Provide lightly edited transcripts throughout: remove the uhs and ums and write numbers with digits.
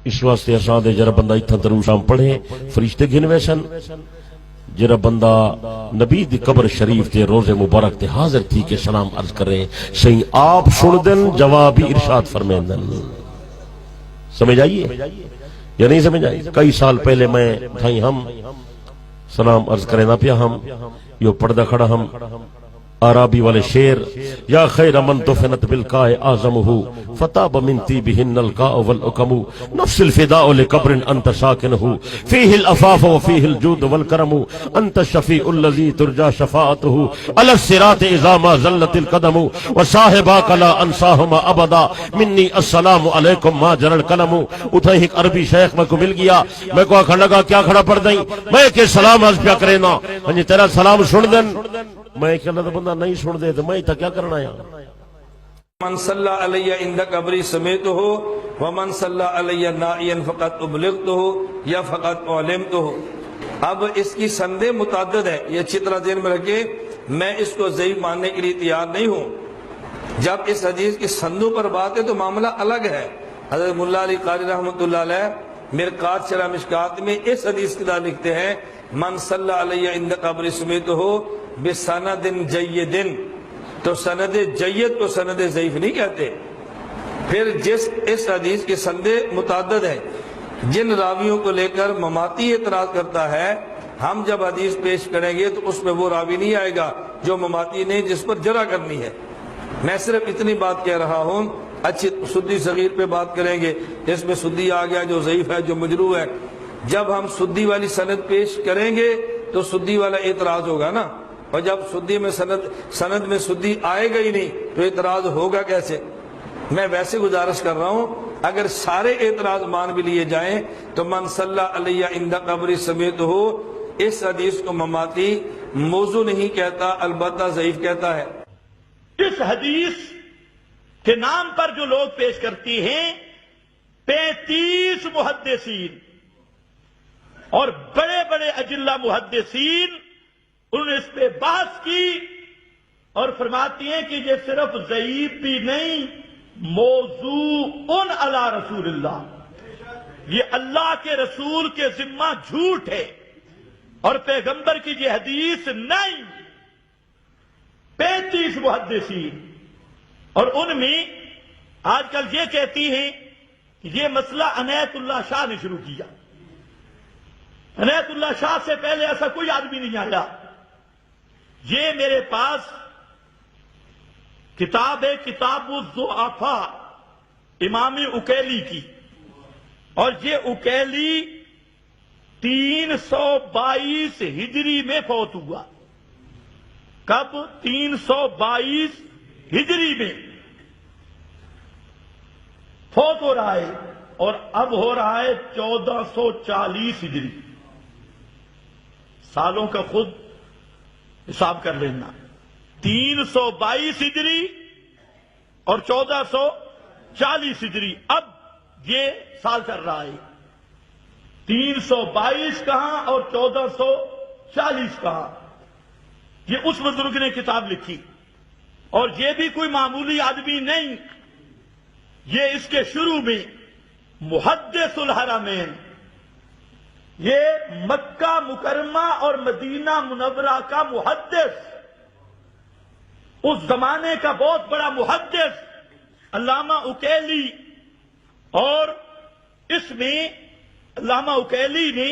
اس واسطے اساں دے جرا بندہ اتھا درود شام پڑھے فرشتے گھنوے سن، جرا بندہ نبی دی قبر شریف تے روزے مبارک تے حاضر تھی کہ سلام عرض کریں، صحیح آپ سن دن جوابی ارشاد فرمائیں دن. سمجھ آئیے یا نہیں سمجھ آئی؟ کئی سال پہلے میں بھائی ہم سلام عرض کریں نہ پیا ہم یہ پردہ کھڑا ہم عربی والے شعر، یا خیر من دفنت بالکاء اعظمہ فتاب من طیبہن الکاء والعکم نفس الفداء لقبر انت ساکنہ فیہ العفاف وفیہ الجود والکرم انت الشفیع الذی ترجى شفاعتہ علی الصراط اذا ما زلت القدم وصاحباک لا انساہما ابدا منی السلام علیکم ما جرى القلم. اتھا ایک عربی شیخ میں کو مل گیا، میں کو آکھا لگا کیا کھڑا پڑھ دیں، میں کہ سلام عرض پیا کرے نا ہنجی تیرا سلام سن دن. میں کہ اللہ بندہ نہیں سن دے تو میں تھا کیا کرنا ہے. من صلی علیہ عند قبری سمیتہ ومن صلی علیہ نائیا فقط ابلغتہ یا فقط علمتہ. اب اس کی سندیں متعدد ہیں، یہ اچھی طرح ذہن میں رکھیں، میں اس کو ضعیف ماننے کے لیے تیار نہیں ہوں. جب اس حدیث کی سندوں پر بات ہے تو معاملہ الگ ہے. حضرت ملا علی قاری رحمۃ اللہ علیہ مرقات شرح مشکات میں اس حدیث کی طرح لکھتے ہیں، من صلی علیہ عند قبری سمیتہ بسند جید. تو سند جید کو سند ضعیف نہیں کہتے. پھر اس حدیث کی سندیں متعدد ہیں، جن راویوں کو لے کر مماتی اعتراض کرتا ہے، ہم جب حدیث پیش کریں گے تو اس میں وہ راوی نہیں آئے گا جو مماتی نہیں، جس پر جرح کرنی ہے. میں صرف اتنی بات کہہ رہا ہوں. اچھی سدی صغیر پہ بات کریں گے، اس میں سدی آ گیا جو ضعیف ہے، جو مجروح ہے. جب ہم سدی والی سند پیش کریں گے تو سدی والا اعتراض ہوگا نا، اور جب سدی میں سند میں سدی آئے گا ہی نہیں تو اعتراض ہوگا کیسے. میں ویسے گزارش کر رہا ہوں اگر سارے اعتراض مان بھی لیے جائیں تو من صلی علیہ عند قبری سمیتہ اس حدیث کو مماتی موضوع نہیں کہتا، البتہ ضعیف کہتا ہے. اس حدیث کے نام پر جو لوگ پیش کرتی ہیں 35 محدثین اور بڑے بڑے اجلہ محدثین، انہوں نے اس پہ بحث کی اور فرماتی ہیں کہ یہ صرف ضعیف بھی نہیں، موضوع علی رسول اللہ، یہ اللہ کے رسول کے ذمہ جھوٹ ہے اور پیغمبر کی یہ حدیث نہیں. 35 محدثین، اور ان میں آج کل یہ کہتی ہیں کہ یہ مسئلہ عنایت اللہ شاہ نے شروع کیا. عنایت اللہ شاہ سے پہلے ایسا کوئی آدمی نہیں آیا. یہ میرے پاس کتاب ہے، کتاب الضعفاء امام اکیلی کی، اور یہ اکیلی 322 ہجری میں فوت ہوا. کب؟ 322 ہجری میں فوت ہو رہا ہے، اور اب ہو رہا ہے 1440 ہجری. سالوں کا خود حساب کر لینا. 322 ہجری اور 1440 ہجری، اب یہ سال چل رہا ہے. 322 کہاں اور 1440 کہاں؟ یہ اس بزرگ نے کتاب لکھی، اور یہ بھی کوئی معمولی آدمی نہیں. یہ اس کے شروع میں محدث الحرمین، یہ مکہ مکرمہ اور مدینہ منورہ کا محدث، اس زمانے کا بہت بڑا محدث علامہ اکیلی. اور اس میں علامہ اکیلی نے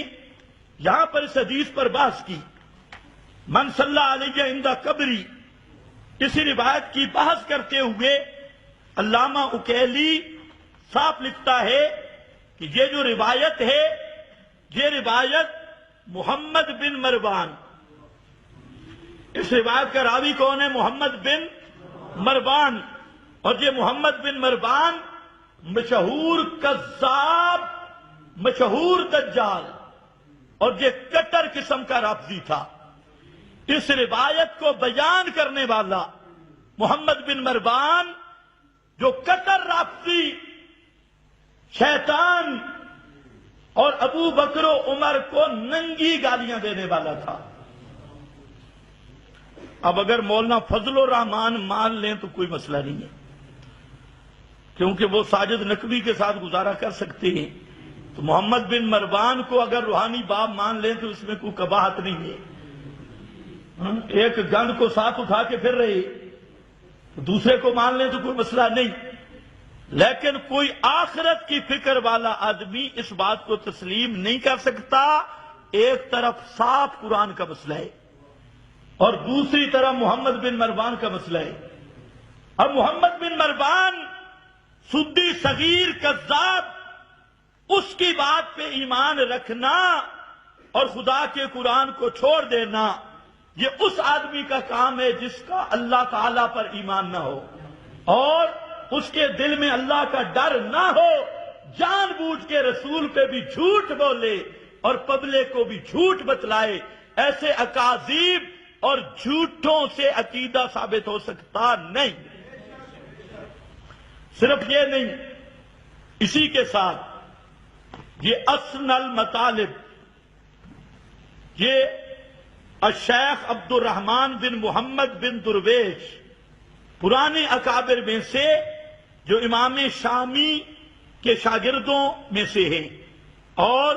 یہاں پر اس حدیث پر بحث کی، من صلی علیہ عند قبری. اسی روایت کی بحث کرتے ہوئے علامہ اکیلی صاف لکھتا ہے کہ یہ جو روایت ہے، یہ روایت محمد بن مروان، اس روایت کا راوی کون ہے؟ محمد بن مروان. اور یہ محمد بن مروان مشہور کذاب، مشہور دجال، اور یہ کٹر قسم کا رافضی تھا. اس روایت کو بیان کرنے والا محمد بن مروان، جو کٹر رافضی، شیطان اور ابو بکر و عمر کو ننگی گالیاں دینے والا تھا. اب اگر مولانا فضل الرحمان مان لیں تو کوئی مسئلہ نہیں ہے، کیونکہ وہ ساجد نقوی کے ساتھ گزارا کر سکتے ہیں. تو محمد بن مروان کو اگر روحانی باپ مان لیں تو اس میں کوئی قباحت نہیں ہے. ایک گند کو ساتھ اٹھا کے پھر رہے، دوسرے کو مان لیں تو کوئی مسئلہ نہیں، لیکن کوئی آخرت کی فکر والا آدمی اس بات کو تسلیم نہیں کر سکتا. ایک طرف صاف قرآن کا مسئلہ ہے اور دوسری طرف محمد بن مروان کا مسئلہ ہے. اب محمد بن مروان سدی صغیر کذاب، اس کی بات پہ ایمان رکھنا اور خدا کے قرآن کو چھوڑ دینا، یہ اس آدمی کا کام ہے جس کا اللہ تعالی پر ایمان نہ ہو اور اس کے دل میں اللہ کا ڈر نہ ہو، جان بوجھ کے رسول پہ بھی جھوٹ بولے اور پبلک کو بھی جھوٹ بتلائے. ایسے اکاذیب اور جھوٹوں سے عقیدہ ثابت ہو سکتا نہیں. صرف یہ نہیں، اسی کے ساتھ یہ اسن المطالب، یہ الشیخ عبد الرحمن بن محمد بن درویش پرانے اکابر میں سے جو امام شامی کے شاگردوں میں سے ہیں، اور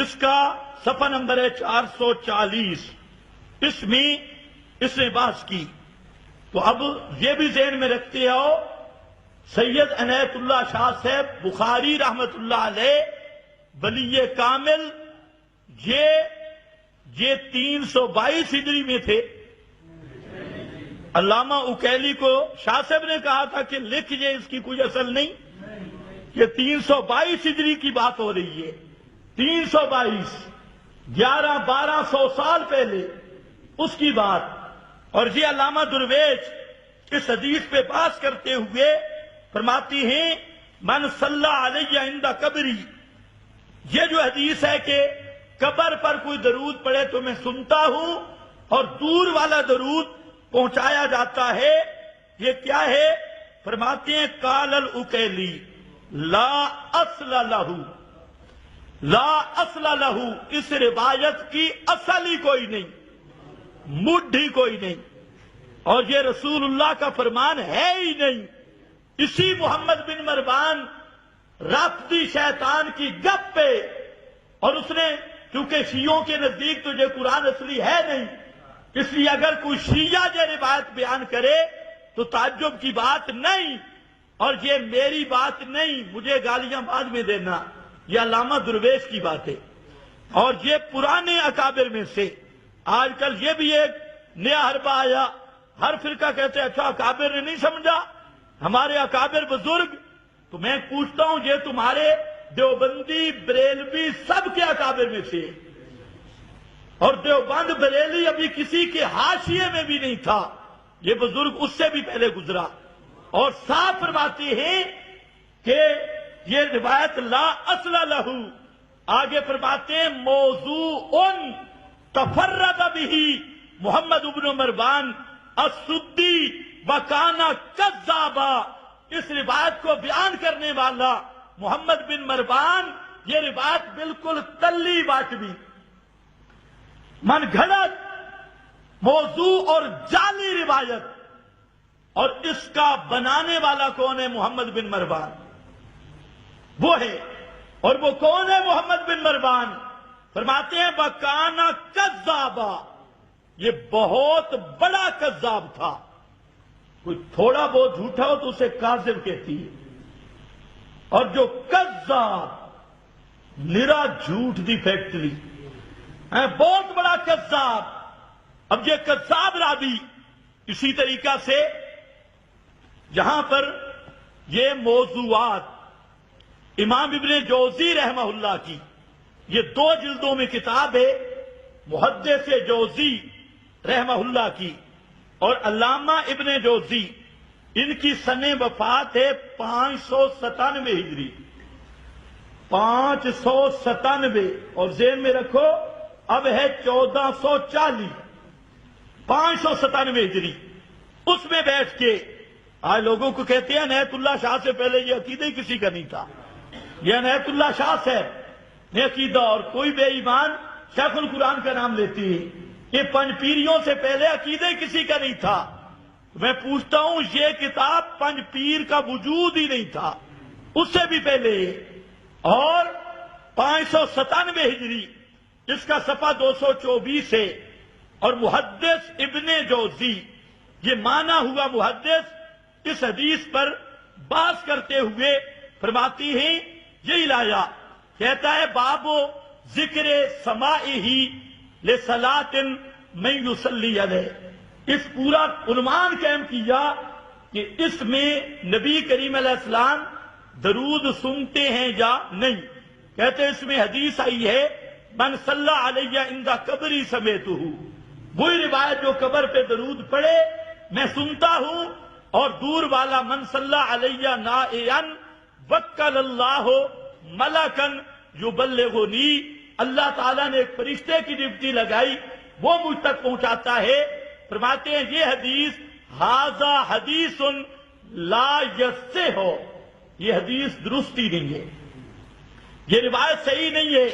اس کا صفحہ نمبر ہے 440. اس میں اس نے بحث کی. تو اب یہ بھی ذہن میں رکھتے ہو، سید عنایت اللہ شاہ صاحب بخاری رحمت اللہ علیہ ولی کامل یہ 322 ہجری میں تھے. علامہ اکیلی کو شاہ صاحب نے کہا تھا کہ لکھیے، اس کی کوئی اصل نہیں، یہ 322 ہجری کی بات ہو رہی ہے. 322 1100-1200 سال پہلے اس کی بات. اور یہ علامہ درویش اس حدیث پہ بحث کرتے ہوئے فرماتی ہیں من صلی علیہ عند قبری، یہ جو حدیث ہے کہ قبر پر کوئی درود پڑے تو میں سنتا ہوں اور دور والا درود پہنچایا جاتا ہے، یہ کیا ہے؟ فرماتے ہیں قال الاکیلی لا اصل لہ، لا اصل لہ، اس روایت کی اصل ہی کوئی نہیں، مڈ ہی کوئی نہیں، اور یہ رسول اللہ کا فرمان ہے ہی نہیں. اسی محمد بن مروان رافضی شیطان کی گپ پہ، اور اس نے کیونکہ شیعوں کے نزدیک تو یہ قرآن اصلی ہے نہیں، اس لیے اگر کوئی شیعہ یہ روایت بیان کرے تو تعجب کی بات نہیں، اور یہ میری بات نہیں، مجھے گالیاں بعد میں دینا، یہ علامہ درویش کی بات ہے. اور یہ پرانے اکابر میں سے. آج کل یہ بھی ایک نیا حربہ آیا، ہر فرقہ کہتے ہیں اچھا اکابر نے نہیں سمجھا ہمارے اکابر بزرگ. تو میں پوچھتا ہوں یہ تمہارے دیوبندی بریلوی سب کے اکابر میں سے، اور دیوبند بریلی ابھی کسی کے حاشیے میں بھی نہیں تھا، یہ بزرگ اس سے بھی پہلے گزرا. اور صاف فرماتے ہیں کہ یہ روایت لا اصل لہ. آگے فرماتے ہیں موضوع تفرد بہ محمد بن مروان السدی وکانا کذابا. اس روایت کو بیان کرنے والا محمد بن مروان، یہ روایت بالکل تلی باٹوی، من گھڑت، موضوع اور جعلی روایت. اور اس کا بنانے والا کون ہے؟ محمد بن مروان وہ ہے. اور وہ کون ہے محمد بن مروان؟ فرماتے ہیں وکانا کذابا، یہ بہت بڑا کذاب تھا. کوئی تھوڑا بہت جھوٹا ہو تو اسے کاذب کہتی ہے، اور جو کذاب نرا جھوٹ دی فیکٹری ہے، بہت بڑا کذاب. اب یہ کذاب راوی اسی طریقہ سے جہاں پر یہ موضوعات امام ابن جوزی رحمہ اللہ کی، یہ 2 جلدوں میں کتاب ہے، محدث جوزی رحمہ اللہ کی، اور علامہ ابن جوزی ان کی سن وفات ہے 597 ہجری، 597. اور ذہن میں رکھو اب ہے 1440، 597 ہجری. اس میں بیٹھ کے آج لوگوں کو کہتے ہیں عنایت اللہ شاہ سے پہلے یہ عقیدہ ہی کسی کا نہیں تھا. یہ عنایت اللہ شاہ صاحب نے عقیدہ، اور کوئی بے ایمان شیخ القرآن کا نام لیتی ہے. یہ پنج پیریوں سے پہلے عقیدہ ہی کسی کا نہیں تھا. میں پوچھتا ہوں یہ کتاب پنج پیر کا وجود ہی نہیں تھا، اس سے بھی پہلے. اور 1997 ہجری، اس کا صفحہ 224 ہے، اور محدث ابن جوزی، یہ مانا ہوا محدث، اس حدیث پر بحث کرتے ہوئے فرماتی ہیں یہی لایا، کہتا ہے باب ذکر سماعہ لصلاۃ من یصلی علیہ، اس پورا عنوان قائم کیا کہ اس میں نبی کریم علیہ السلام درود سنتے ہیں یا نہیں. کہتے اس میں حدیث آئی ہے من صلی علیہ عند قبری سمیتہ، وہی روایت جو قبر پہ درود پڑھے میں سنتا ہوں، اور دور والا من صلی علیہ نائعا وکل اللہ ملکا یبلغنی، اللہ تعالیٰ نے ایک فرشتے کی ڈیوٹی لگائی، وہ مجھ تک پہنچاتا ہے. فرماتے ہیں یہ حدیث ھذا حدیث لا یصح، یہ حدیث درستی نہیں ہے، یہ روایت صحیح نہیں ہے.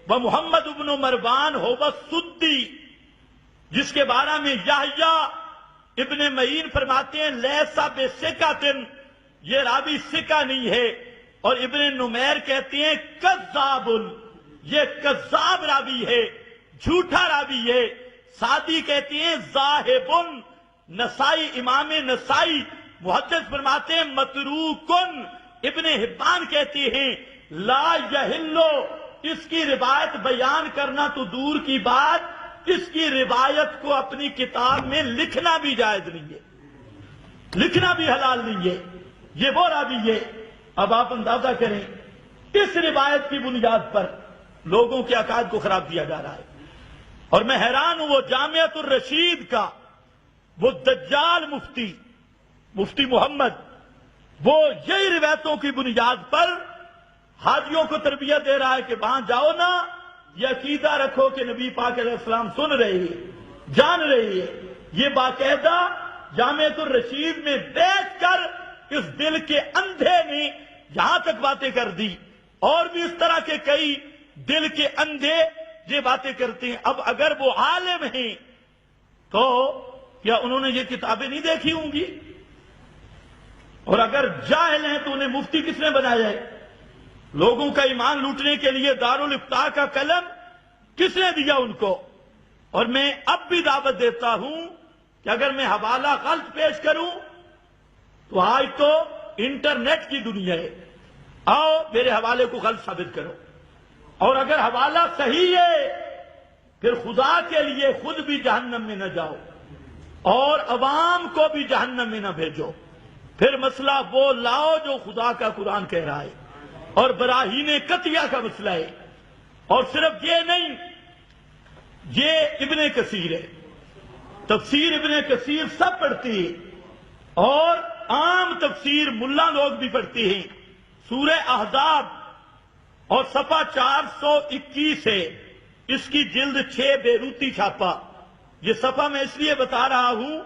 وہ محمد ابن مروان ہو سدی، جس کے بارے میں یحییٰ ابن معین فرماتے ہیں لیسا بثقۃ، یہ راوی ثقہ نہیں ہے. اور ابن نمیر کہتے ہیں کذاب، یہ کذاب راوی ہے، جھوٹا راوی ہے. سعدی کہتے ہیں ذاہب، نسائی امام نسائی محدث فرماتے ہیں متروک. ابن حبان کہتے ہیں لا یحل، اس کی روایت بیان کرنا تو دور کی بات، اس کی روایت کو اپنی کتاب میں لکھنا بھی جائز نہیں ہے، لکھنا بھی حلال نہیں ہے. یہ وہ راوی ہے. اب آپ اندازہ کریں اس روایت کی بنیاد پر لوگوں کے عقائد کو خراب کیا جا رہا ہے. اور میں حیران ہوں، وہ جامعۃ الرشید کا وہ دجال مفتی محمد، وہ یہی روایتوں کی بنیاد پر حاجیوں کو تربیت دے رہا ہے کہ وہاں جاؤ نا، یہ عقیدہ رکھو کہ نبی پاک علیہ السلام سن رہے ہیں، جان رہے ہیں. یہ باقاعدہ جامعۃ الرشید میں بیٹھ کر اس دل کے اندھے نے یہاں تک باتیں کر دی، اور بھی اس طرح کے کئی دل کے اندھے یہ باتیں کرتے ہیں. اب اگر وہ عالم ہیں تو کیا انہوں نے یہ کتابیں نہیں دیکھی ہوں گی؟ اور اگر جاہل ہیں تو انہیں مفتی کس نے بنایا ہے؟ لوگوں کا ایمان لوٹنے کے لیے دارالفتاء کا قلم کس نے دیا ان کو؟ اور میں اب بھی دعوت دیتا ہوں کہ اگر میں حوالہ غلط پیش کروں تو آج تو انٹرنیٹ کی دنیا ہے، آؤ میرے حوالے کو غلط ثابت کرو. اور اگر حوالہ صحیح ہے پھر خدا کے لیے خود بھی جہنم میں نہ جاؤ اور عوام کو بھی جہنم میں نہ بھیجو. پھر مسئلہ وہ لاؤ جو خدا کا قرآن کہہ رہا ہے، اور براہین قطعیہ کا مسئلہ ہے. اور صرف یہ نہیں، یہ ابن کثیر ہے، تفسیر ابن کثیر سب پڑھتی ہے، اور عام تفسیر ملا لوگ بھی پڑھتے ہیں. سورہ احزاب اور صفحہ 421 ہے، اس کی جلد 6 بیروتی چھاپا. یہ صفحہ میں اس لیے بتا رہا ہوں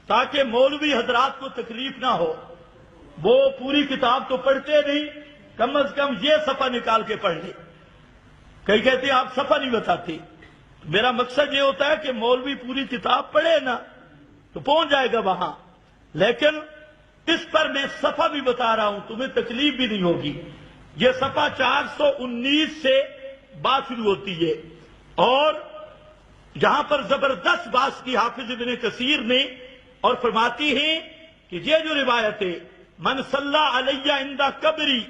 تاکہ مولوی حضرات کو تکلیف نہ ہو، وہ پوری کتاب تو پڑھتے نہیں، کم از کم یہ صفحہ نکال کے پڑھ لیں. کئی کہتے ہیں آپ صفحہ نہیں بتاتے. میرا مقصد یہ ہوتا ہے کہ مولوی پوری کتاب پڑھے نا تو پہنچ جائے گا وہاں، لیکن اس پر میں صفحہ بھی بتا رہا ہوں، تمہیں تکلیف بھی نہیں ہوگی. یہ صفحہ 419 سے بات شروع ہوتی ہے، اور یہاں پر زبردست بات کی حافظ ابن کثیر نے، اور فرماتی ہیں کہ یہ جو روایت ہے من صلی علیہ عند قبری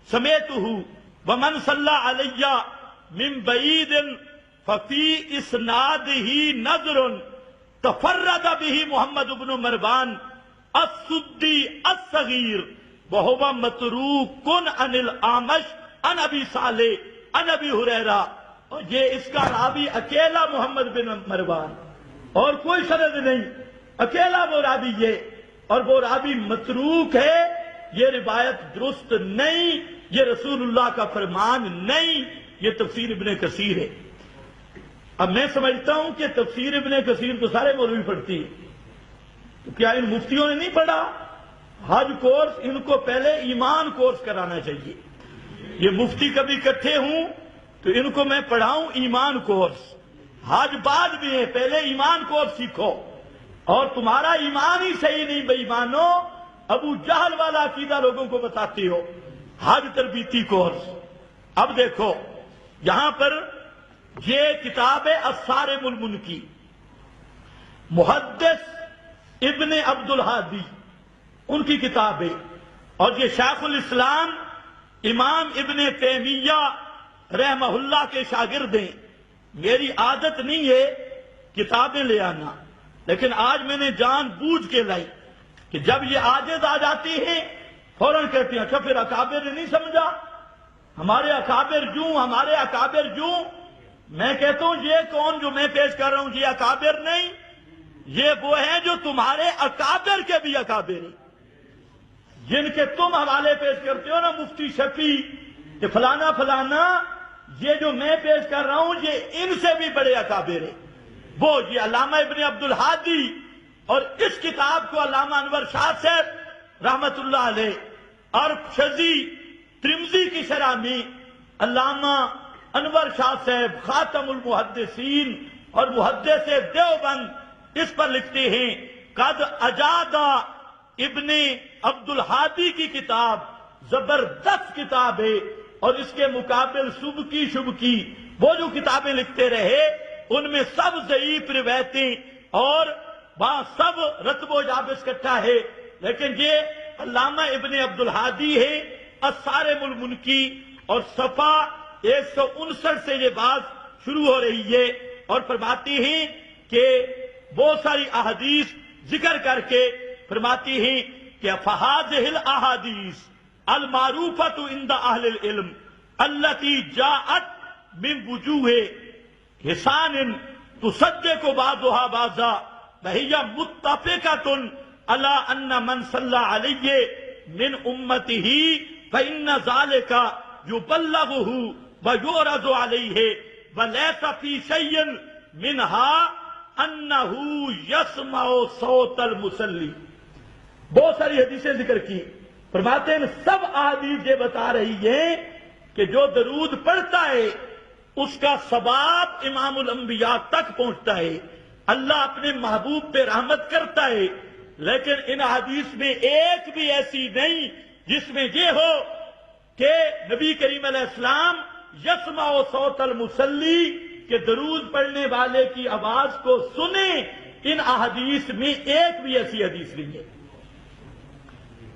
سمیتہ ومن صلی علیہ من بعید ففی اسنادہ نظر تفرد به محمد بن مروان السدی الصغیر وهو متروک عن الاعمش عن ابی صالح عن ابی ہریرہ. اور یہ اس کا راوی اکیلا محمد بن مروان اور کوئی سند نہیں، اکیلا وہ راوی ہے، اور وہ راوی متروک ہے. یہ روایت درست نہیں، یہ رسول اللہ کا فرمان نہیں، یہ تفسیر ابن کثیر ہے. اب میں سمجھتا ہوں کہ تفسیر ابن کثیر تو سارے مولوی پڑھتی ہے، تو کیا ان مفتیوں نے نہیں پڑھا؟ حج کورس ان کو پہلے ایمان کورس کرانا چاہیے. یہ مفتی کبھی اکٹھے ہوں تو ان کو میں پڑھاؤں ایمان کورس. حج بعد بھی ہے، پہلے ایمان کورس سیکھو. اور تمہارا ایمان ہی صحیح نہیں بے ایمانو، ابو جہل والا عقیدہ لوگوں کو بتاتے ہو. حج تربیتی کورس. اب دیکھو یہاں پر یہ کتاب ہے الصارم المنکی، محدث ابن عبد الہادی ان کی کتاب ہے، اور یہ شیخ الاسلام امام ابن تیمیہ رحمہ اللہ کے شاگرد ہیں۔ میری عادت نہیں ہے کتابیں لے آنا، لیکن آج میں نے جان بوجھ کے لائی کہ جب یہ عاجز آ جاتی ہے فوراً کہتے ہیں اچھا پھر اکابر نے نہیں سمجھا، ہمارے اکابر جوں، ہمارے اکابر جوں۔ میں کہتا ہوں یہ کون جو میں پیش کر رہا ہوں یہ اکابر نہیں، یہ وہ ہیں جو تمہارے اکابر کے بھی اکابر ہیں، جن کے تم حوالے پیش کرتے ہو نا مفتی شفیع کہ فلانا فلانا، یہ جو میں پیش کر رہا ہوں یہ ان سے بھی بڑے اکابر ہیں۔ وہ یہ علامہ ابن عبد الہادی، اور اس کتاب کو علامہ انور شاہ صاحب رحمت اللہ علیہ اور شذی ترمذی کی شرح میں علامہ انور شاہ صاحب خاتم المحدثین اور محدث دیوبند اس پر لکھتے ہیں قد اجادا ابن عبد الہادی کی کتاب زبردست کتاب ہے، اور اس کے مقابل سبکی شبکی وہ جو کتابیں لکھتے رہے ان میں سب ضعیف روایتیں اور وہاں سب رتب و جابس کٹھا ہے، لیکن یہ علامہ ابن عبد الہادی ہے الصارم المنکی، اور صفحہ 159 سے یہ بات شروع ہو رہی ہے، اور فرماتی ہیں کہ بہت ساری احادیث ذکر کر کے فرماتی ہیں کہ فہذہ الاحادیث المعروفۃ عند اہل العلم التي جاءت من وجوہ حسان تصدق بعضها بعضا وهي متفقة على ان من صلى عليه من امته فإن ذلك يبلغه ويعرض عليه وليس في شيء منها انه يسمع صوت المصلي۔ بہت ساری حدیثیں ذکر کی، فرماتے ہیں سب احادیث یہ بتا رہی ہیں کہ جو درود پڑھتا ہے اس کا ثواب امام الانبیاء تک پہنچتا ہے، اللہ اپنے محبوب پہ رحمت کرتا ہے، لیکن ان حدیث میں ایک بھی ایسی نہیں جس میں یہ ہو کہ نبی کریم علیہ السلام یسمع صوت المصلی کہ درود پڑھنے والے کی آواز کو سنیں، ان احادیث میں ایک بھی ایسی حدیث نہیں ہے۔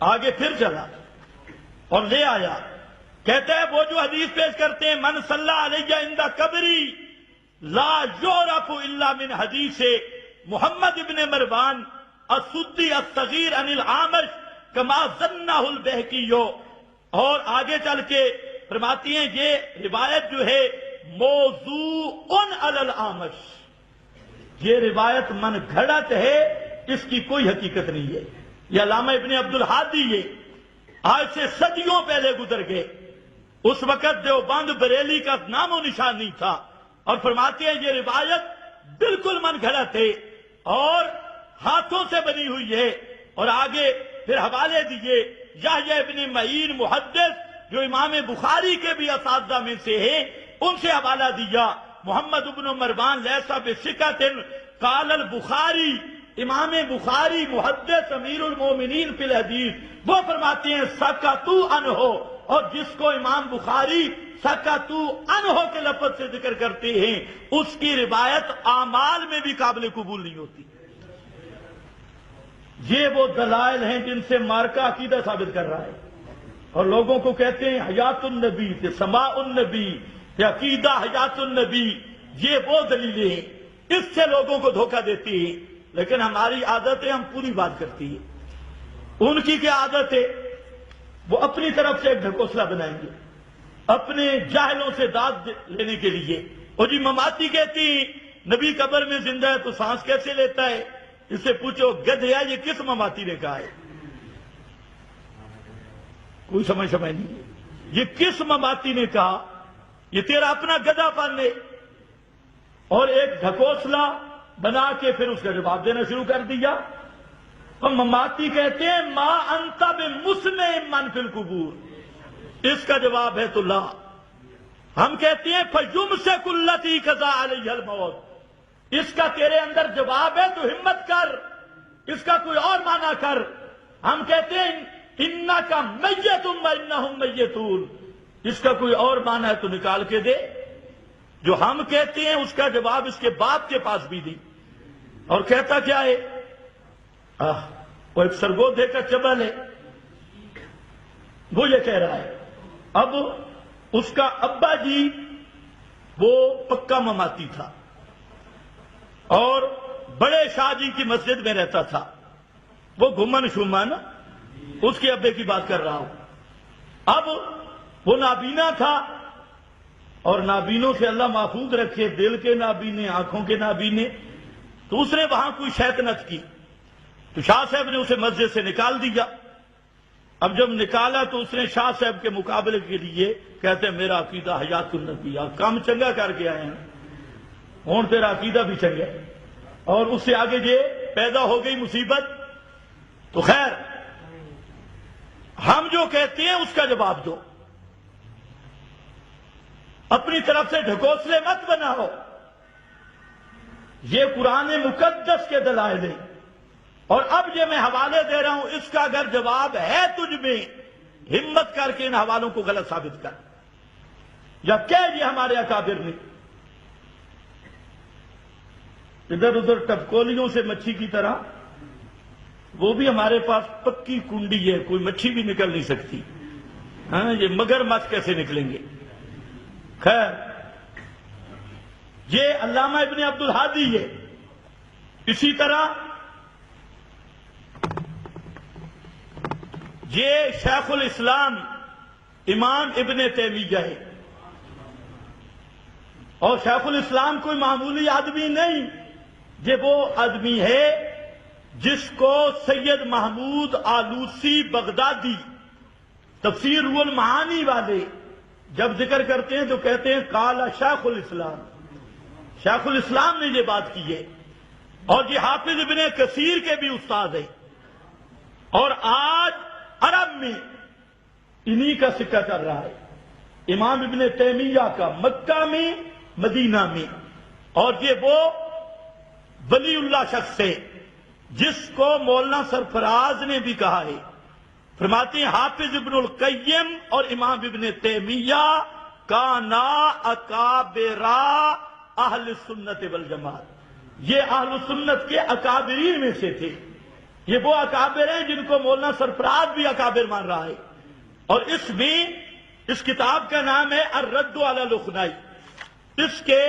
آگے پھر چلا اور لے آیا، کہتا ہے وہ جو حدیث پیش کرتے ہیں من صلی علیہ عند قبری لا یعرف الا من حدیث محمد ابن مروان السدی الصغیر عن العامش کما ظنہ البہقی، اور آگے چل کے فرماتی ہیں یہ روایت جو ہے موضوع علی العامش، یہ روایت من گھڑت ہے، اس کی کوئی حقیقت نہیں ہے۔ یہ علامہ ابن عبد الہادی ہے، آج سے صدیوں پہلے گزر گئے، اس وقت دیوبند بریلی کا نام و نشان نہیں تھا، اور فرماتے ہیں یہ روایت بالکل من گھڑت ہے اور ہاتھوں سے بنی ہوئی ہے، اور آگے پھر حوالے دیے یحییٰ ابن معین محدث جو امام بخاری کے بھی اساتذہ میں سے ہیں، ان سے حوالہ دیا محمد ابن مروان لیس بثقۃ قال البخاری، امام بخاری محدث امیر المومنین فی الحدیث، وہ فرماتے ہیں سکتو عنہ، اور جس کو امام بخاری سکتو عنہ کے لفظ سے ذکر کرتے ہیں اس کی روایت اعمال میں بھی قابل قبول نہیں ہوتی۔ یہ وہ دلائل ہیں جن سے مارکا عقیدہ ثابت کر رہا ہے، اور لوگوں کو کہتے ہیں حیات النبی تے سماع النبی تے عقیدہ حیات النبی، یہ وہ دلیلیں ہیں، اس سے لوگوں کو دھوکہ دیتی ہیں، لیکن ہماری عادت ہے ہم پوری بات کرتی ہیں۔ ان کی کیا عادت ہے؟ وہ اپنی طرف سے ایک ڈھکوسلا بنائیں گے اپنے جاہلوں سے داد لینے کے لیے، اور جی مماتی کہتی ہیں نبی قبر میں زندہ ہے تو سانس کیسے لیتا ہے؟ اس سے پوچھو گدھیا یہ کس مماتی نے کہا ہے؟ کوئی سمجھ نہیں ہے، یہ کس مماتی نے کہا؟ یہ تیرا اپنا گدھا پالنے، اور ایک ڈھکوسلا بنا کے پھر اس کا جواب دینا شروع کر دیا۔ ہم مماتی کہتے ہیں ما انت بمسمع من فی القبور، اس کا جواب ہے تو لا۔ ہم کہتے ہیں فیمسک التی قضا علیہ الموت، اس کا تیرے اندر جواب ہے تو ہمت کر، اس کا کوئی اور معنی کر۔ ہم کہتے ہیں انکا میت وانہم میتون، اس کا کوئی اور معنی ہے تو نکال کے دے۔ جو ہم کہتے ہیں اس کا جواب اس کے باپ کے پاس بھی دی، اور کہتا کیا ہے؟ وہ ایک سرگود دے کا چبل ہے، وہ یہ کہہ رہا ہے۔ اب اس کا ابا جی وہ پکا مماتی تھا اور بڑے شاہ جی کی مسجد میں رہتا تھا، وہ گھمن شمن اس کے ابے کی بات کر رہا ہوں۔ اب وہ نابینا تھا، اور نابینوں سے اللہ محفوظ رکھے، دل کے نابینے، آنکھوں کے نابینے، تو اس نے وہاں کوئی شیطنت کی، تو شاہ صاحب نے اسے مسجد سے نکال دیا۔ اب جب نکالا تو اس نے شاہ صاحب کے مقابلے کے لیے کہتے ہیں میرا عقیدہ حیات النبی، کام چنگا کر کے آئے ہیں، ہون تیرا عقیدہ بھی چنگا ہے، اور اس سے آگے یہ پیدا ہو گئی مصیبت۔ تو خیر، ہم جو کہتے ہیں اس کا جواب دو، اپنی طرف سے ڈھکوسلے مت بناؤ۔ یہ قرآن مقدس کے دلائل ہیں، اور اب یہ میں حوالے دے رہا ہوں، اس کا اگر جواب ہے تجھ میں، ہمت کر کے ان حوالوں کو غلط ثابت کر، یا کہہ یہ ہمارے اکابر نے ادھر ادھر ٹپکولیوں سے مچھی کی طرح، وہ بھی ہمارے پاس پکی کنڈی ہے، کوئی مچھی بھی نکل نہیں سکتی، ہاں یہ مگر مچھ کیسے نکلیں گے؟ خیر، یہ علامہ ابن عبد الہادی ہے، اسی طرح یہ شیخ الاسلام امام ابن تیمیہ ہے، اور شیخ الاسلام کوئی معمولی آدمی نہیں، یہ وہ آدمی ہے جس کو سید محمود آلوسی بغدادی تفسیر روح المعانی والے جب ذکر کرتے ہیں تو کہتے ہیں قال شیخ الاسلام، شیخ الاسلام نے یہ بات کی ہے، اور یہ حافظ ابن کثیر کے بھی استاد ہیں، اور آج عرب میں انہی کا سکہ چل رہا ہے، امام ابن تیمیہ کا، مکہ میں، مدینہ میں، اور یہ وہ ولی اللہ شخص ہے جس کو مولانا سرفراز نے بھی کہا ہے، فرماتے ہیں حافظ ابن القیم اور امام ابن تیمیہ کانا اکابرا اہل سنت والجماعت، یہ اہل سنت کے اکابرین میں سے تھے، یہ وہ اکابر ہیں جن کو مولانا سرفراز بھی اکابر مان رہا ہے، اور اس میں اس کتاب کا نام ہے الرد علی لخنائی، اس کے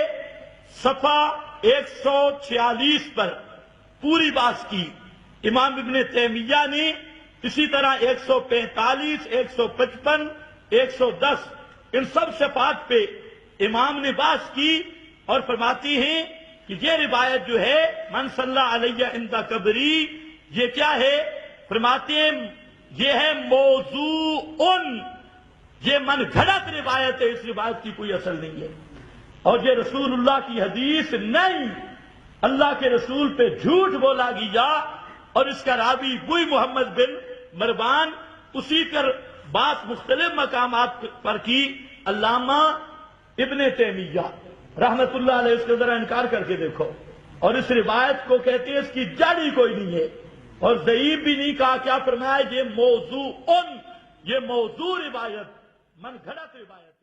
صفحہ 146 پر پوری بات کی امام ابن تیمیہ نے، اسی طرح 145، 155، 110 ان سب صفحات پہ امام نے بات کی، اور فرماتی ہیں کہ یہ روایت جو ہے من صلی علیہ عند قبری، یہ کیا ہے؟ فرماتے ہیں یہ ہے موضوع، یہ من گھڑت روایت ہے، اس روایت کی کوئی اصل نہیں ہے، اور یہ رسول اللہ کی حدیث نہیں، اللہ کے رسول پہ جھوٹ بولا گیا، اور اس کا راوی وہی محمد بن مروان، اسی پر بات مختلف مقامات پر کی علامہ ابن تیمیہ رحمت اللہ علیہ، اس کا ذرا انکار کر کے دیکھو، اور اس روایت کو کہتے ہیں اس کی جڑ ہی کوئی نہیں ہے، اور ضعیف بھی نہیں کہا، کیا فرمایا؟ یہ موضوع، یہ موضوع روایت، من گھڑت روایت۔